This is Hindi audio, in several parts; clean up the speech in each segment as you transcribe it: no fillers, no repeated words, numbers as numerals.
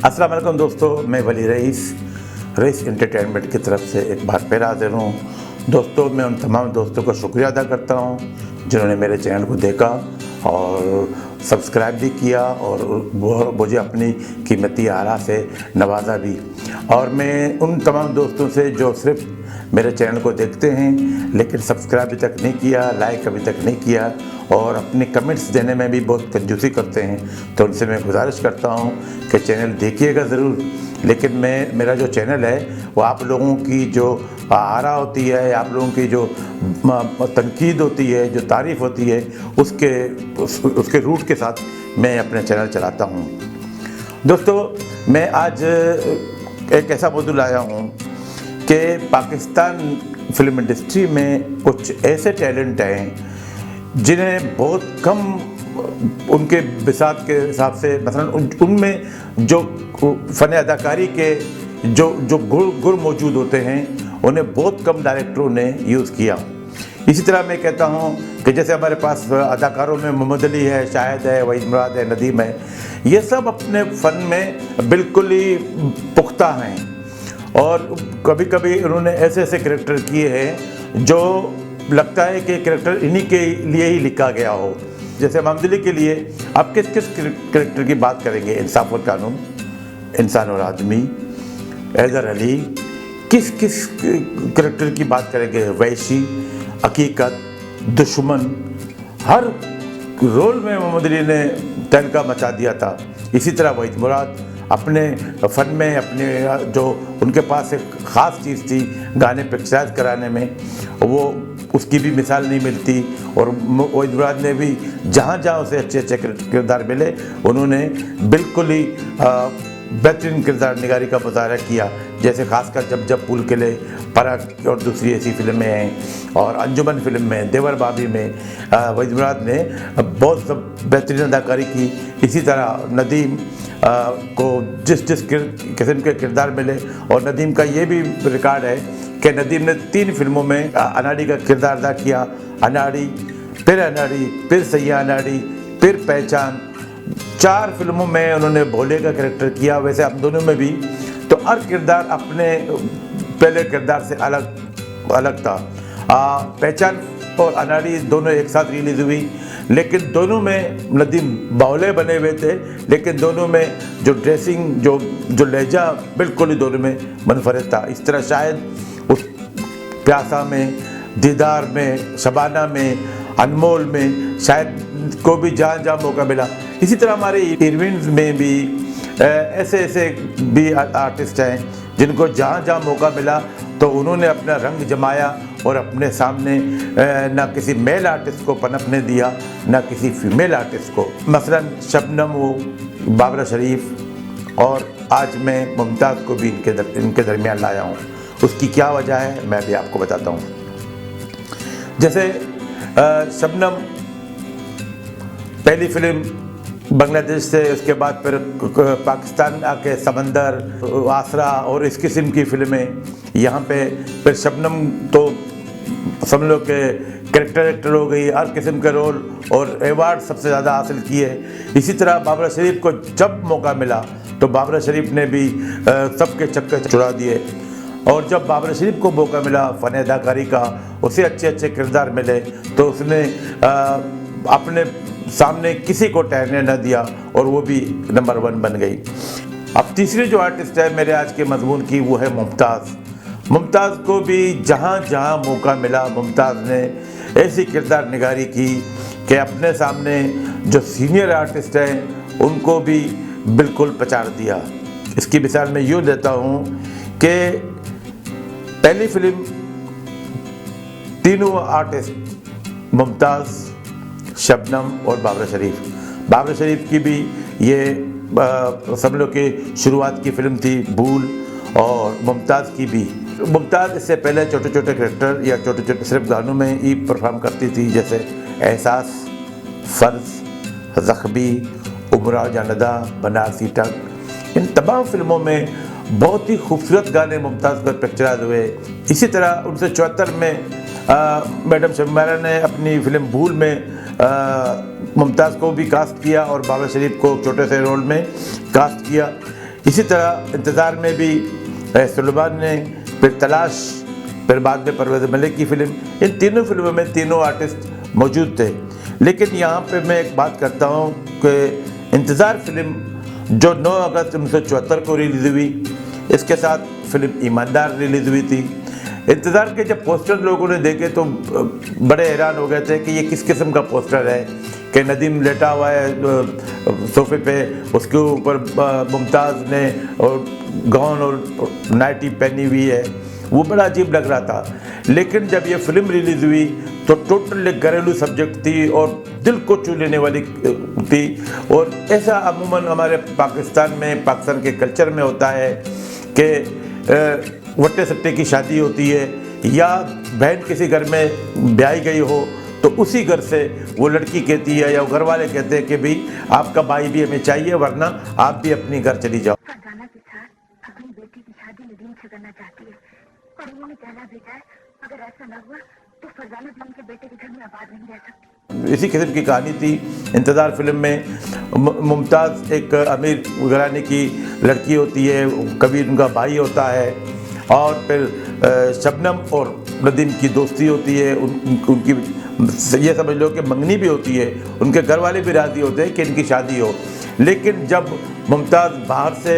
अस्सलाम वालेकुम दोस्तों, मैं वली रईस एंटरटेनमेंट की तरफ से एक बार फिर हाजिर हूँ। दोस्तों, मैं उन तमाम दोस्तों का शुक्रिया अदा करता हूँ जिन्होंने मेरे चैनल को देखा और सब्सक्राइब भी किया और वो मुझे अपनी कीमती आरा से नवाजा भी। और मैं उन तमाम दोस्तों से जो सिर्फ मेरे चैनल को देखते हैं लेकिन सब्सक्राइब अभी तक नहीं किया, लाइक अभी तक नहीं किया और अपने कमेंट्स देने में भी बहुत कंजूसी करते हैं, तो उनसे मैं गुजारिश करता हूं कि चैनल देखिएगा ज़रूर। लेकिन मेरा जो चैनल है वो आप लोगों की जो आरा होती है, आप लोगों की जो तनकीद होती है, जो तारीफ़ होती है, उसके रूट के साथ मैं अपना चैनल चलाता हूँ। दोस्तों, मैं आज एक ऐसा मौजूद लाया हूँ कि पाकिस्तान फिल्म इंडस्ट्री में कुछ ऐसे टैलेंट हैं जिन्हें बहुत कम उनके बिसात के हिसाब से, मसलन उनमें जो फ़न अदाकारी के जो गुण मौजूद होते हैं उन्हें बहुत कम डायरेक्टरों ने यूज़ किया। इसी तरह मैं कहता हूँ कि जैसे हमारे पास अदाकारों में मोहम्मद अली है, शाहिद है, वहीद मुराद है, नदीम है, ये सब अपने फ़न में बिल्कुल ही पुख्ता हैं और कभी कभी उन्होंने ऐसे ऐसे कैरेक्टर किए हैं जो लगता है कि कैरेक्टर इन्हीं के लिए ही लिखा गया हो। जैसे मोहम्मद अली के लिए आप किस किस कैरेक्टर की बात करेंगे? इंसाफ और कानून, इंसान और आदमी, हैदर अली, किस किस कैरेक्टर की बात करेंगे? वैशी, हकीकत, दुश्मन, हर रोल में मोहम्मद अली ने तहलका मचा दिया था। इसी तरह वहीद मुराद अपने फ़न में, अपने जो उनके पास एक ख़ास चीज़ थी गाने पिक्चराइज कराने में, वो उसकी भी मिसाल नहीं मिलती। और वहीद मुराद ने भी जहाँ जहाँ उसे अच्छे अच्छे किरदार मिले उन्होंने बिल्कुल ही बेहतरीन किरदार निगारी का मुजाहरा किया। जैसे ख़ासकर जब जब फूल खिले, परख और दूसरी ऐसी फिल्में हैं, और अंजुमन फिल्म में, देवर भाभी में वहीद मुराद ने बहुत बेहतरीन अदाकारी की। इसी तरह नदीम को जिस किस्म के किरदार मिले, और नदीम का ये भी रिकॉर्ड है कि नदीम ने 3 फिल्मों में अनाड़ी का किरदार अदा किया। अनाड़ी, फिर सैया अनाड़ी, फिर पहचान। 4 फिल्मों में उन्होंने भोले का कैरेक्टर किया। वैसे हम दोनों में भी तो हर किरदार अपने पहले किरदार से अलग था। पहचान और अनाड़ी दोनों एक साथ रिलीज़ हुई, लेकिन दोनों में नदीम बावले बने हुए थे, लेकिन दोनों में जो ड्रेसिंग, जो लहजा बिल्कुल ही दोनों में मुनफरिद था। इस तरह शायद उस प्यासा में, दीदार में, शबाना में, अनमोल में शायद को भी जहाँ मौका मिला। इसी तरह हमारे इरविन में भी ऐसे भी आर्टिस्ट हैं जिनको जहाँ मौका मिला तो उन्होंने अपना रंग जमाया और अपने सामने ना किसी मेल आर्टिस्ट को पनपने दिया, ना किसी फीमेल आर्टिस्ट को। मसलन शबनम हो, बाबरा शरीफ, और आज मैं मुमताज़ को भी इनके दरमियान लाया हूँ। उसकी क्या वजह है मैं भी आपको बताता हूँ। जैसे शबनम पहली फिल्म बांग्लादेश से, उसके बाद फिर पाकिस्तान आके समंदर, आसरा और इस किस्म की फिल्में। यहाँ पे फिर शबनम तो समझ लो कि कैरेक्टर हो गई, हर किस्म के रोल और एवार्ड सबसे ज़्यादा हासिल किए। इसी तरह बाबरा शरीफ को जब मौका मिला तो बाबरा शरीफ ने भी सबके चक्कर छुड़ा दिए, और जब बाबरा शरीफ को मौका मिला फ़न अदाकारी का, उसे अच्छे अच्छे किरदार मिले, तो उसने अपने सामने किसी को ठहरने न दिया और वो भी नंबर 1 बन गई। अब तीसरी जो आर्टिस्ट है मेरे आज के मजमून की, वो है मुमताज़। मुमताज़ को भी जहाँ मौका मिला, मुमताज़ ने ऐसी किरदार निगारी की कि अपने सामने जो सीनियर आर्टिस्ट हैं उनको भी बिल्कुल पछाड़ दिया। इसकी मिसाल मैं यूँ देता हूँ कि पहली फिल्म तीनों आर्टिस्ट मुमताज़, शबनम और बाबरा शरीफ की भी ये सब लोग की शुरुआत की फिल्म थी भूल, और मुमताज़ की भी। मुमताज़ इससे पहले छोटे छोटे कैरेक्टर या छोटे छोटे सिर्फ गानों में ही परफॉर्म करती थी, जैसे एहसास, फ़र्ज, ज़ख्मी, उमरा जानदा, बनारसी टक। इन तमाम फिल्मों में बहुत ही खूबसूरत गाने मुमताज़ पर पिक्चराइज हुए। इसी तरह 1974 में मैडम शर्मिला ने अपनी फिल्म भूल में मुमताज़ को भी कास्ट किया और बाबरा शरीफ को छोटे से रोल में कास्ट किया। इसी तरह इंतज़ार में भी सुलेमान ने, फिर तलाश, फिर बाद में परवेज़ मलिक की फ़िल्म, इन तीनों फिल्मों में तीनों आर्टिस्ट मौजूद थे। लेकिन यहाँ पे मैं एक बात करता हूँ कि इंतज़ार फिल्म जो 9 अगस्त 1974 को रिलीज़ हुई, इसके साथ फिल्म ईमानदार रिलीज़ हुई थी। इंतज़ार के जब पोस्टर लोगों ने देखे तो बड़े हैरान हो गए थे कि ये किस किस्म का पोस्टर है कि नदीम लेटा हुआ है सोफे पे, उसके ऊपर मुमताज़ ने और गाउन और नाइटी पहनी हुई है, वो बड़ा अजीब लग रहा था। लेकिन जब ये फिल्म रिलीज़ हुई तो टोटल एक घरेलू सब्जेक्ट थी और दिल को छू लेने वाली थी। और ऐसा अमूमन हमारे पाकिस्तान के कल्चर में होता है कि वट्टे सट्टे की शादी होती है या बहन किसी घर में ब्याही गई हो तो उसी घर से वो लड़की कहती है या घर वाले कहते हैं कि भाई आपका भाई भी हमें चाहिए, वरना आप भी अपनी घर चली जाओ। फरजाना के साथ अपनी बेटी की शादी नदीम से करना चाहती है और उन्होंने कहना भेजा है अगर ऐसा ना हुआ तो फरजाना भी उनके बेटे के घर में आबाद नहीं रह सकती। इसी किस्म की कहानी थी इंतज़ार फिल्म में। मुमताज़ एक अमीर घराने की लड़की होती है, कबीर उनका भाई होता है, और फिर शबनम और नदीम की दोस्ती होती है, उनकी ये समझ लो कि मंगनी भी होती है, उनके घर वाले भी राज़ी होते हैं कि इनकी शादी हो। लेकिन जब मुमताज़ बाहर से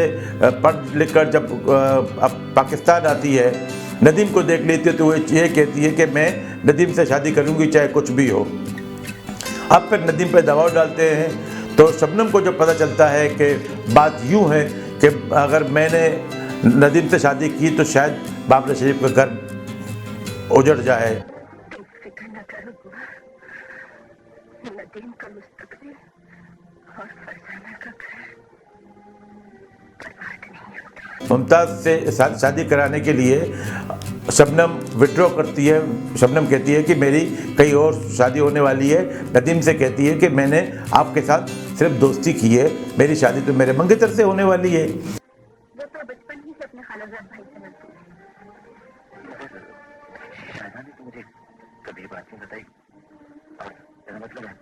पढ़ लिख कर जब पाकिस्तान आती है, नदीम को देख लेती है तो वो ये कहती है कि मैं नदीम से शादी करूँगी चाहे कुछ भी हो। अब फिर नदीम पे दबाव डालते हैं तो शबनम को जब पता चलता है कि बात यूँ है कि अगर मैंने नदीम से शादी की तो शायद बाबरा शरीफ का घर उजड़ जाए। फिक्र न करो बुआ, नदीम का मुस्तकबिल और फरजाना का घर बर्बाद नहीं होगा। मुमताज़ से शादी कराने के लिए शबनम विड्रॉ करती है। शबनम कहती है कि मेरी कहीं और शादी होने वाली है। नदीम से कहती है कि मैंने आपके साथ सिर्फ दोस्ती की है, मेरी शादी तो मेरे मंगेतर से होने वाली है। वो तो बचपन ही से अपने खालाजाद भाई से मिलती है। शायदा ने तो मुझे कभी बात नहीं बताई और मेरा मतलब है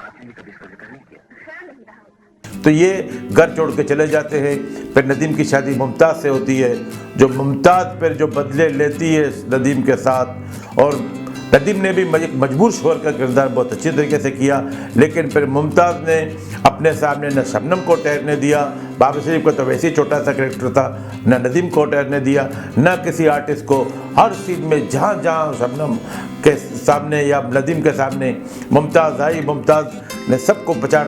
आपने भी कभी इसका जिक्र नहीं किया। ख्याल नहीं रहा होगा। तो ये घर छोड़ के चले जाते हैं। फिर नदीम की शादी मुमताज़ से होती है, जो मुमताज़ फिर जो बदले लेती है नदीम के साथ। और नदीम ने भी मजबूर शोहर का किरदार बहुत अच्छी तरीके से किया, लेकिन फिर मुमताज़ ने अपने सामने न शबनम को ठहरने दिया, बाबरा शरीफ का तो वैसे ही छोटा सा कैरेक्टर था, न नदीम को ठहरने दिया, न किसी आर्टिस्ट को। हर सीन में जहाँ जहाँ शबनम के सामने या नदीम के सामने मुमताज़ आई, मुमताज़ ने सबको बचा। मैं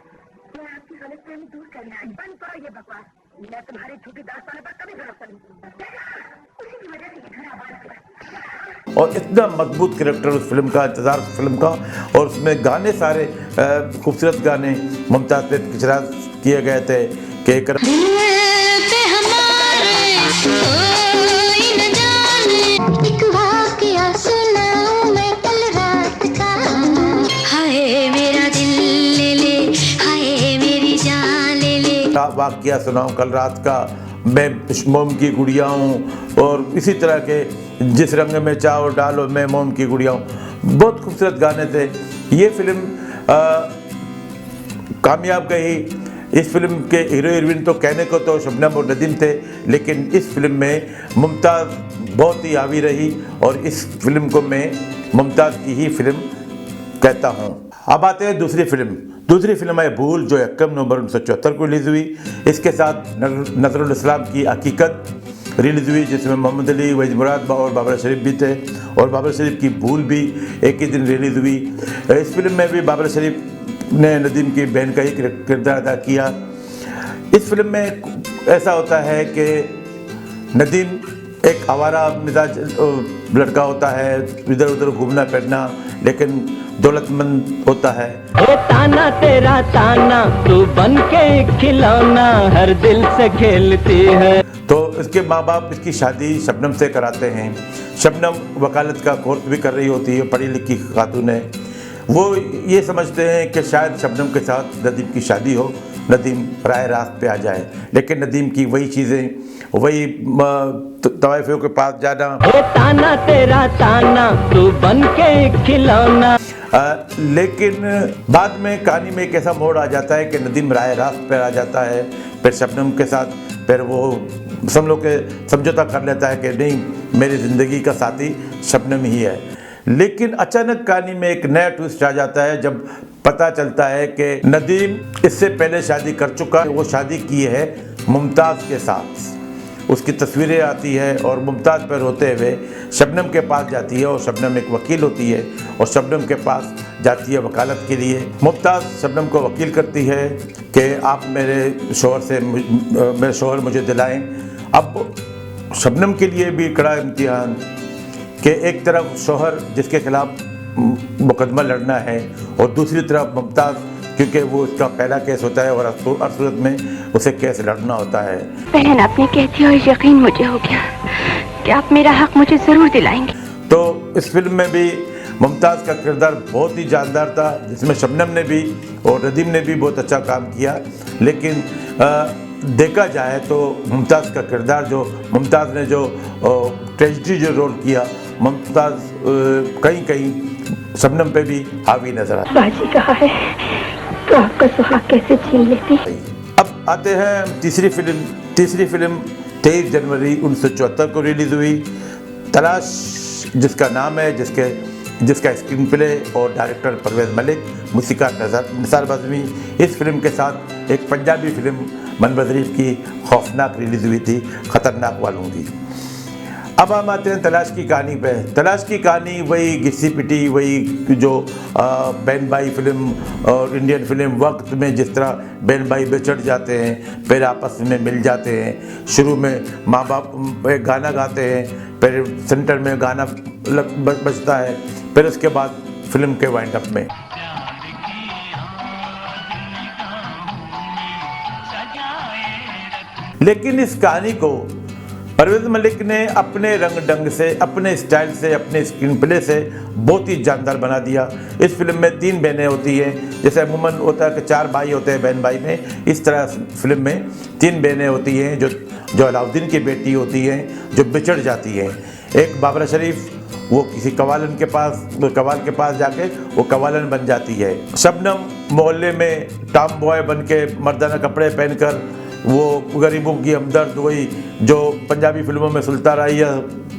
आपकी गलतफहमी दूर करने आई। बंद करो ये बकवास। मैं तुम्हारी झूठी दास्तानों पर कभी भरोसा नहीं करूंगा। उसी की वजह से ये घर आबाद हुआ। और इतना मजबूत कैरेक्टर उस फिल्म का, इंतज़ार फिल्म का, और उसमें गाने सारे खूबसूरत गाने मुमताज़ पे पिक्चरा किए गए थे कि वाक़या सुनाऊं कल रात का, मैं मोम की गुड़िया हूँ, और इसी तरह के जिस रंग में चाहो डालो मैं मोम की गुड़िया हूँ। बहुत खूबसूरत गाने थे। ये फिल्म कामयाब गई। इस फिल्म के हीरो हीरोइन तो कहने को तो शबनम और नदीम थे, लेकिन इस फिल्म में मुमताज़ बहुत ही हावी रही, और इस फिल्म को मैं मुमताज़ की ही फिल्म कहता हूँ। अब आते हैं दूसरी फिल्म है भूल, जो 1 नवंबर 1974 को रिलीज़ हुई। इसके साथ नज़रुल इस्लाम की हकीकत रिलीज़ हुई, जिसमें मोहम्मद अली, वहीद मुराद और बाबरा शरीफ भी थे, और बाबरा शरीफ की भूल भी एक ही दिन रिलीज़ हुई। इस फिल्म में भी बाबरा शरीफ ने नदीम की बहन का ही किरदार अदा किया। इस फिल्म में ऐसा होता है कि नदीम एक आवारा मिजाज लड़का होता है, इधर उधर घूमना फिरना, लेकिन दौलतमंद होता है। ए ताना तेरा ताना, तू बन के खिलौना हर दिल से खेलती है। तो इसके माँ बाप इसकी शादी शबनम से कराते हैं। शबनम वकालत का कोर्स भी कर रही होती है, पढ़ी लिखी खातून है। वो ये समझते हैं कि शायद शबनम के साथ नदीम की शादी हो, नदीम राह रास्त पे आ जाए, लेकिन नदीम की वही चीज़ें, वही तवाइफों के पास जाना, ताना तेरा ताना, तू बन के खिलौना। लेकिन बाद में कहानी में एक ऐसा मोड़ आ जाता है कि नदीम राह रास्त पर आ जाता है। फिर शबनम के साथ फिर वो सब लोग के समझौता कर लेता है कि नहीं, मेरी ज़िंदगी का साथी शबनम ही है। लेकिन अचानक कहानी में एक नया ट्विस्ट आ जाता है जब पता चलता है कि नदीम इससे पहले शादी कर चुका है। वो शादी की है मुमताज़ के साथ। उसकी तस्वीरें आती है और मुमताज़ पर रोते हुए शबनम के पास जाती है और शबनम एक वकील होती है और शबनम के पास जाती है वकालत के लिए। मुमताज़ शबनम को वकील करती है कि आप मेरे शोहर मुझे दिलाएं। अब शबनम के लिए भी कड़ा इम्तिहान कि एक तरफ शोहर जिसके खिलाफ मुकदमा लड़ना है और दूसरी तरफ मुमताज़, क्योंकि वो उसका पहला केस होता है और हर सूरत में उसे केस लड़ना होता है। बहन, आपने कहती और यकीन मुझे हो गया कि आप मेरा हक मुझे ज़रूर दिलाएंगे। तो इस फिल्म में भी मुमताज़ का किरदार बहुत ही जानदार था, जिसमें शबनम ने भी और नदीम ने भी बहुत अच्छा काम किया। लेकिन देखा जाए तो मुमताज़ का किरदार, जो मुमताज़ ने जो ट्रेजिडी जो रोल किया, मुमताज़ कहीं कहीं शबनम पे भी हावी नजर आता। बाजी कहा है तो आपका सुहाग कैसे छीन लेती। अब आते हैं तीसरी फिल्म 23 जनवरी 1974 को रिलीज़ हुई, तलाश, जिसका नाम है, जिसका स्क्रीन प्ले और डायरेक्टर परवेज़ मलिक, मूसीकार निसार बज़मी। इस फिल्म के साथ एक पंजाबी फिल्म मनवर ज़रीफ़ की खौफनाक रिलीज़ हुई थी, ख़तरनाक वालों की। अब हम आते हैं तलाश की कहानी पे। तलाश की कहानी वही घिसी पिटी, वही जो बहन भाई फिल्म और इंडियन फिल्म वक्त में जिस तरह बहन भाई बिछड़ जाते हैं, फिर आपस में मिल जाते हैं। शुरू में माँ बाप एक गाना गाते हैं, फिर सेंटर में गाना बजता है, फिर उसके बाद फिल्म के वाइंड अप में लेकिन इस कहानी को परवेज़ मलिक ने अपने रंग ढंग से, अपने स्टाइल से, अपने स्क्रीन प्ले से बहुत ही जानदार बना दिया। इस फिल्म में 3 बहनें होती हैं, जैसे अमूमन होता है कि 4 भाई होते हैं बहन भाई में, इस तरह फिल्म में 3 बहनें होती हैं जो अलाउद्दीन की बेटी होती हैं, जो बिछड़ जाती हैं। एक बाबरा शरीफ, वो किसी कवाल के पास जाके वो कवालन बन जाती है। शबनम मोहल्ले में टॉम बॉय बन के मर्दाना कपड़े पहनकर वो गरीबों की हमदर्द, वही जो पंजाबी फिल्मों में सुलता रही है,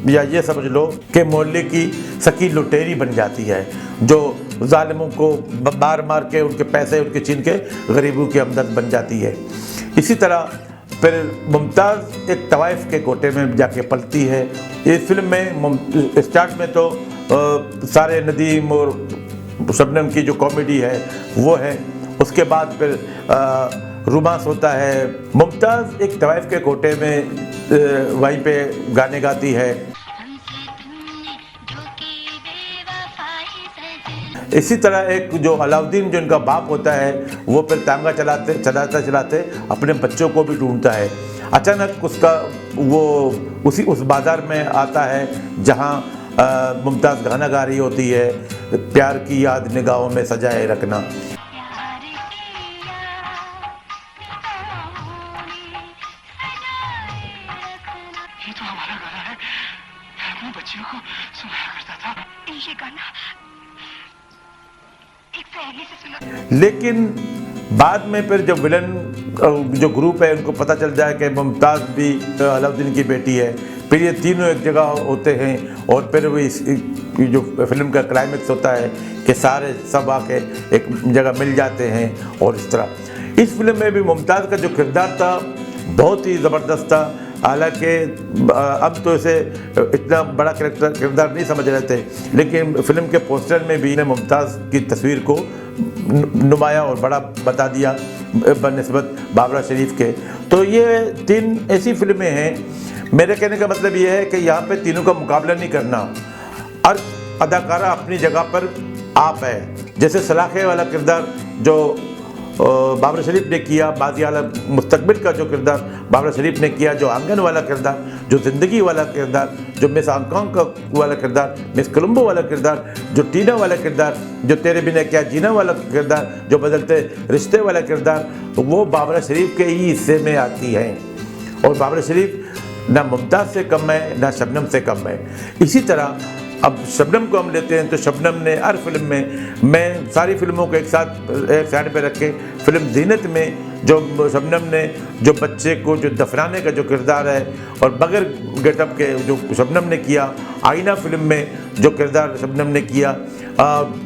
या ये समझ लो कि मोहल्ले की सकी लुटेरी बन जाती है, जो जालिमों को मार के उनके पैसे उनके छीन के गरीबों की हमदर्द बन जाती है। इसी तरह फिर मुमताज़ एक तवाइफ के कोटे में जाके पलती है। इस फिल्म में स्टार्ट में तो सारे नदीम और शबनम की जो कॉमेडी है वो है, उसके बाद फिर रोमांस होता है। मुमताज़ एक तवाइफ के कोटे में वहीं पे गाने गाती है। इसी तरह एक जो अलाउद्दीन, जो इनका बाप होता है, वो फिर तांगा चलाते अपने बच्चों को भी ढूंढता है। अचानक उस बाज़ार में आता है जहाँ मुमताज़ गाना गा रही होती है, प्यार की याद निगाहों में सजाए रखना। ये तो हमारा गाना है, मैं अपनी बच्चियों को सुनाया करता था। ये गाना एक सहेली से सुना। लेकिन बाद में फिर जब विलन जो ग्रुप है उनको पता चल जाए कि मुमताज़ भी अलाउद्दीन की बेटी है, फिर ये तीनों एक जगह होते हैं और फिर वो जो फिल्म का क्लाइमेक्स होता है कि सारे सब आके एक जगह मिल जाते हैं। और इस तरह इस फिल्म में भी मुमताज़ का जो किरदार था बहुत ही ज़बरदस्त था। हालांकि अब तो इसे इतना बड़ा किरदार नहीं समझ रहे थे, लेकिन फिल्म के पोस्टर में भी ने मुमताज़ की तस्वीर को नुमाया और बड़ा बता दिया बनिस्बत बाबरा शरीफ के। तो ये 3 ऐसी फिल्में हैं। मेरे कहने का मतलब ये है कि यहाँ पे तीनों का मुकाबला नहीं करना, और अदाकारा अपनी जगह पर आप है। जैसे सलाखे वाला किरदार जो बाबरा शरीफ ने किया, बाज़ी आला मुस्तकबिल का जो किरदार बाबरा शरीफ ने किया, जो आंगन वाला किरदार, जो ज़िंदगी वाला किरदार, जो मिस हांगकॉन्ग का वाला किरदार, मिस कोलंबो वाला किरदार, जो टीना वाला किरदार, जो तेरे बिना क्या जीना वाला किरदार, जो बदलते रिश्ते वाला किरदार, वो बाबरा शरीफ के ही हिस्से में आती हैं। और बाबरा शरीफ ना मुमताज़ से कम है ना शबनम से कम है। इसी तरह अब शबनम को हम लेते हैं तो शबनम ने हर फिल्म में, मैं सारी फिल्मों को एक साइड पे रख के, फिल्म जीनत में जो शबनम ने जो बच्चे को जो दफनाने का जो किरदार है और बगैर गेटअप के जो शबनम ने किया, आईना फिल्म में जो किरदार शबनम ने किया,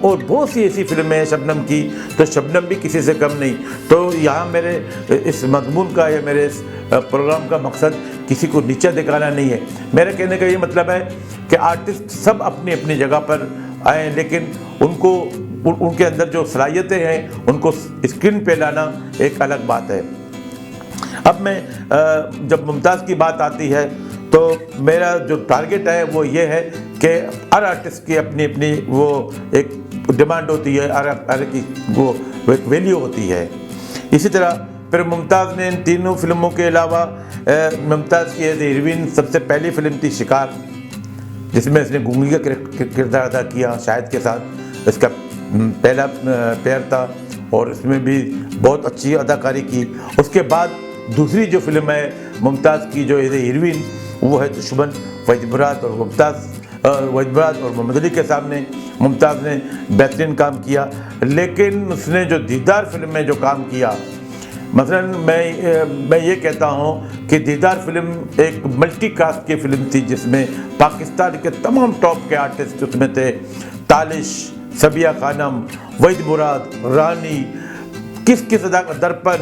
और बहुत सी ऐसी फिल्में हैं शबनम की, तो शबनम भी किसी से कम नहीं। तो यहाँ मेरे इस मजमून का या मेरे इस प्रोग्राम का मकसद किसी को नीचा दिखाना नहीं है। मेरे कहने का ये मतलब है कि आर्टिस्ट सब अपनी अपनी जगह पर आए, लेकिन उनके अंदर जो सलाहियतें हैं उनको स्क्रीन पे लाना एक अलग बात है। अब मैं जब मुमताज़ की बात आती है तो मेरा जो टारगेट है वो ये है कि हर आर्टिस्ट की अपनी अपनी वो एक डिमांड होती है, हर की वो एक वैल्यू होती है। इसी तरह फिर मुमताज़ ने इन तीनों फिल्मों के अलावा मुमताज़ की एज हीरोइन सबसे पहली फिल्म थी शिकार, जिसमें इसने गूंगी का किरदार अदा किया शाहिद के साथ। इसका पहला प्यार था और इसमें भी बहुत अच्छी अदाकारी की। उसके बाद दूसरी जो फिल्म है मुमताज़ की जो एज हीरोइन वो है दुश्मन। वहीद मुराद और मोहम्मद अली के सामने मुमताज़ ने बेहतरीन काम किया, लेकिन उसने जो दीदार फिल्म में जो काम किया, मसलन मैं ये कहता हूँ कि दीदार फिल्म एक मल्टी कास्ट की फिल्म थी, जिसमें पाकिस्तान के तमाम टॉप के आर्टिस्ट उसमें थे। तालिश, सबिया खानम, वहीद मुराद, रानी, किस दर्पण,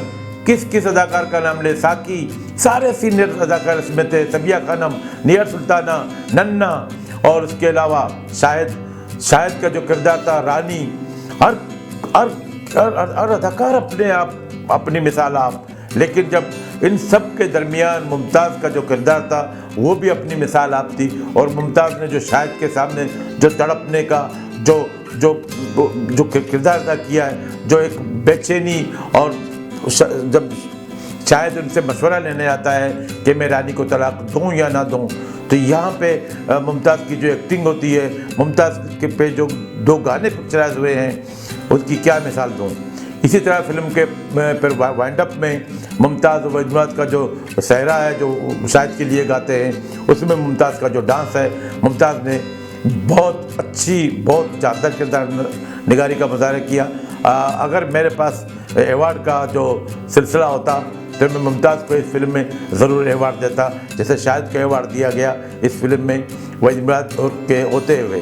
किस अदाकार का नाम ले, साकी, सारे सीनियर अदाकार इसमें थे। सबिया खानम, नियर सुल्ताना, नन्ना, और उसके अलावा शाहिद का जो किरदार था, रानी, हर अदाकार अपनी मिसाल आप। लेकिन जब इन सब के दरमियान मुमताज़ का जो किरदार था वो भी अपनी मिसाल आप थी। और मुमताज़ ने जो शाहिद के सामने जो तड़पने का जो किरदार अदा किया है, जो एक बेचैनी, और जब शायद उनसे मशवरा लेने आता है कि मैं रानी को तलाक दूं या ना दूं, तो यहाँ पे मुमताज़ की जो एक्टिंग होती है, मुमताज़ के पे जो 2 गाने पिक्चराइज हुए हैं उसकी क्या मिसाल दूं। इसी तरह फिल्म के फिर वाइंड अप में मुमताज़ और वहीद मुराद का जो सहरा है जो शाहिद के लिए गाते हैं, उसमें मुमताज़ का जो डांस है, मुमताज़ ने बहुत अच्छी, बहुत जानदार किरदार निगारी का मुजाहरा किया। अगर मेरे पास अवार्ड का जो सिलसिला होता तो मैं मुमताज़ को इस फिल्म में ज़रूर अवार्ड देता, जैसे शाहिद को अवार्ड दिया गया इस फिल्म में वहीद मुराद के होते हुए।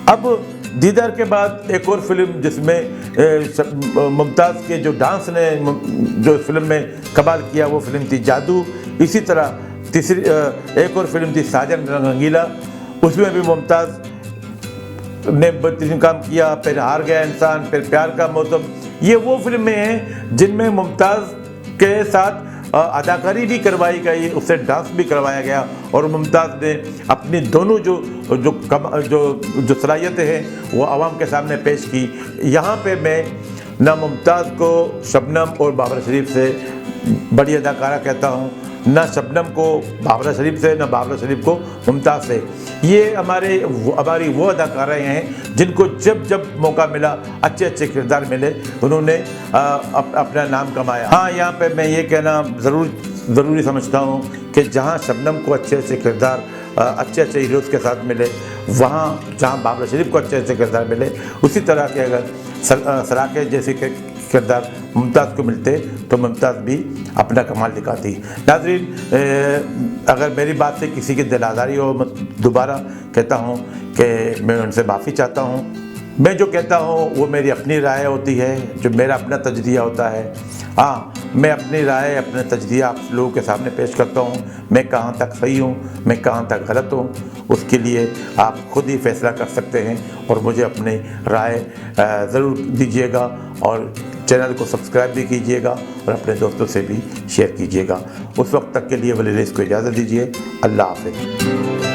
अब दीदार के बाद एक और फिल्म जिसमें मुमताज़ के जो डांस ने जो फिल्म में कमाल किया वो फिल्म थी जादू। इसी तरह तीसरी एक और फिल्म थी साजन रंगीला, उसमें भी मुमताज़ ने बेहतरीन काम किया। फिर हार गया इंसान, फिर प्यार का मौसम, ये वो फिल्में हैं जिनमें मुमताज़ के साथ अदाकारी भी करवाई गई, उससे डांस भी करवाया गया, और मुमताज़ ने अपनी दोनों जो सलाहियतें हैं वो आवाम के सामने पेश की। यहाँ पे मैं ना मुमताज़ को शबनम और बाबरा शरीफ से बड़ी अदाकारा कहता हूँ, ना शबनम को बाबरा शरीफ से, ना बाबरा शरीफ को मुमताज़ से। ये हमारी वो अदाकाराएँ हैं जिनको जब मौका मिला, अच्छे किरदार मिले, उन्होंने अपना नाम कमाया। हाँ, यहाँ पे मैं ये कहना ज़रूरी समझता हूँ कि जहाँ शबनम को अच्छे किरदार अच्छे हीरोज़ के साथ मिले, वहाँ जहाँ बाबरा शरीफ को अच्छे किरदार मिले, उसी तरह के अगर सराके जैसे किरदार मुमताज़ को मिलते तो मुमताज़ भी अपना कमाल दिखाती। नाज़रीन, अगर मेरी बात से किसी की दिल आज़ारी हो, मैं दोबारा कहता हूँ कि मैं उनसे माफ़ी चाहता हूँ। मैं जो कहता हूँ वो मेरी अपनी राय होती है, जो मेरा अपना तजदिया होता है। हाँ, मैं अपनी राय, अपने तजदिया आप लोगों के सामने पेश करता हूँ। मैं कहाँ तक सही हूँ, मैं कहाँ तक गलत हूँ, उसके लिए आप खुद ही फैसला कर सकते हैं, और मुझे अपनी राय ज़रूर दीजिएगा, और चैनल को सब्सक्राइब भी कीजिएगा, और अपने दोस्तों से भी शेयर कीजिएगा। उस वक्त तक के लिए वली रईस को इजाज़त दीजिए। अल्लाह हाफ़िज़।